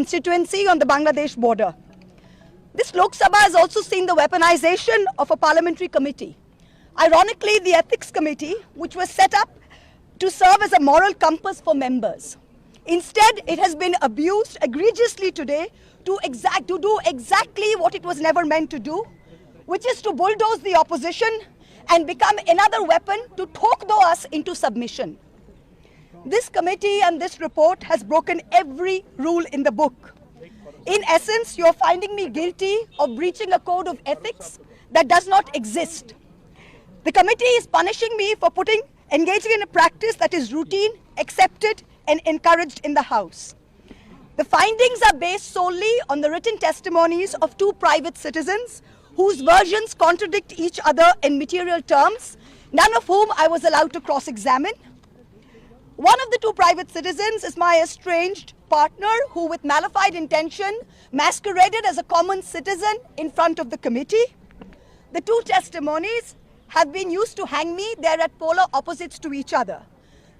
constituency on the Bangladesh border. This Lok Sabha has also seen the weaponization of a parliamentary committee. Ironically, the Ethics Committee, which was set up to serve as a moral compass for members. Instead, it has been abused egregiously today to do exactly what it was never meant to do, which is to bulldoze the opposition and become another weapon to talk us into submission. This committee and this report has broken every rule in the book. In essence, you are finding me guilty of breaching a code of ethics that does not exist. The committee is punishing me for engaging in a practice that is routine, accepted, and encouraged in the House. The findings are based solely on the written testimonies of two private citizens whose versions contradict each other in material terms, none of whom I was allowed to cross-examine. One of the two private citizens is my estranged partner who, with malified intention, masqueraded as a common citizen in front of the committee. The two testimonies have been used to hang me. They're at polar opposites to each other.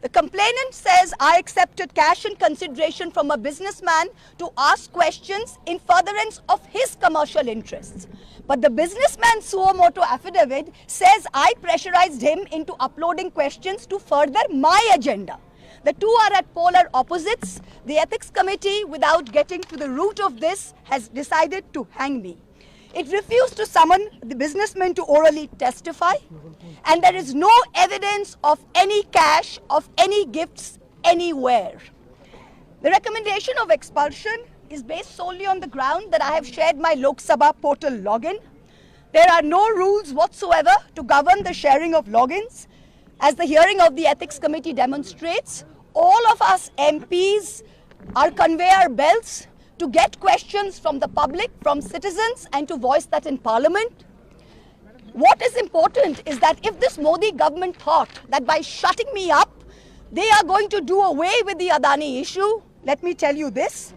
The complainant says I accepted cash in consideration from a businessman to ask questions in furtherance of his commercial interests. But the businessman's suo motu affidavit says I pressurized him into uploading questions to further my agenda. The two are at polar opposites. The Ethics Committee, without getting to the root of this, has decided to hang me. It refused to summon the businessman to orally testify, and there is no evidence of any cash, of any gifts anywhere. The recommendation of expulsion is based solely on the ground that I have shared my Lok Sabha portal login. There are no rules whatsoever to govern the sharing of logins. As the hearing of the Ethics Committee demonstrates, all of us MPs are conveyor belts to get questions from the public, from citizens, and to voice that in Parliament. What is important is that if this Modi government thought that by shutting me up, they are going to do away with the Adani issue, let me tell you this,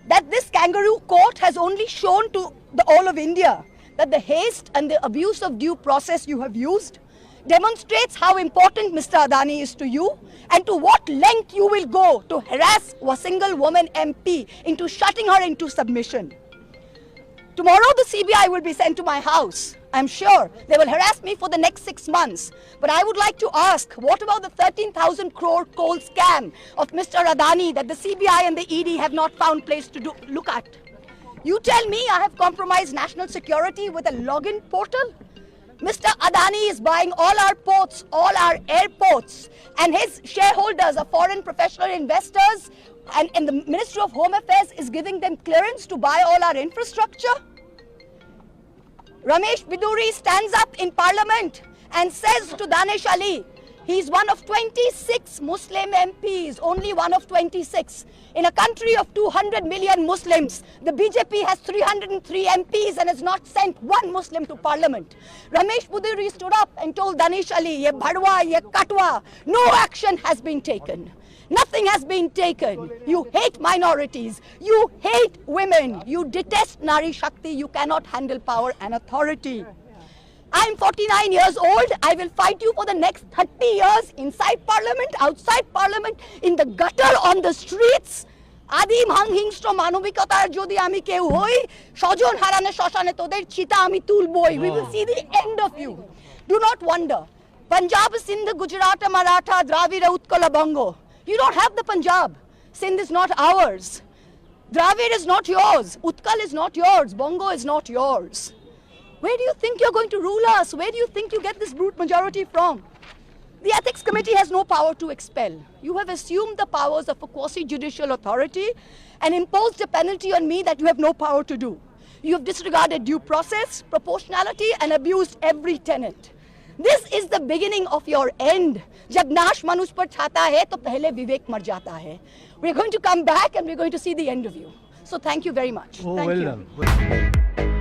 that this kangaroo court has only shown to all of India that the haste and the abuse of due process you have used demonstrates how important Mr. Adani is to you and to what length you will go to harass a single woman MP into shutting her into submission. Tomorrow the CBI will be sent to my house. I'm sure they will harass me for the next 6 months. But I would like to ask, what about the 13,000 crore coal scam of Mr. Adani that the CBI and the ED have not found place to look at? You tell me I have compromised national security with a login portal? Mr. Adani is buying all our ports, all our airports, and his shareholders are foreign professional investors, and the Ministry of Home Affairs is giving them clearance to buy all our infrastructure. Ramesh Biduri stands up in Parliament and says to Danish Ali, he's one of 26 Muslim MPs, only one of 26. In a country of 200 million Muslims, the BJP has 303 MPs and has not sent one Muslim to Parliament. Ramesh Biduri stood up and told Danish Ali, ye bhadwa, ye katwa, no action has been taken. Nothing has been taken. You hate minorities. You hate women. You detest Nari Shakti. You cannot handle power and authority. I'm 49 years old. I will fight you for the next 30 years inside Parliament, outside Parliament, in the gutter, on the streets. Adim hanghingstra manobikatar jodi ami keu hoi, shojon harane shoshane toder chita ami tulboi. We will see the end of you. Do not wonder. Punjab, Sindh, Gujarat, Maratha, Dravida, Utkala, Bongo. You don't have the Punjab. Sindh is not ours. Dravid is not yours. Utkal is not yours. Bongo is not yours. Where do you think you're going to rule us? Where do you think you get this brute majority from? The Ethics Committee has no power to expel. You have assumed the powers of a quasi-judicial authority and imposed a penalty on me that you have no power to do. You have disregarded due process, proportionality, and abused every tenet. This is the beginning of your end. जब नाश मनुष्य पर छाता है तो पहले विवेक मर जाता है. We're going to come back and we're going to see the end of you. So thank you very much. Thank you. Done.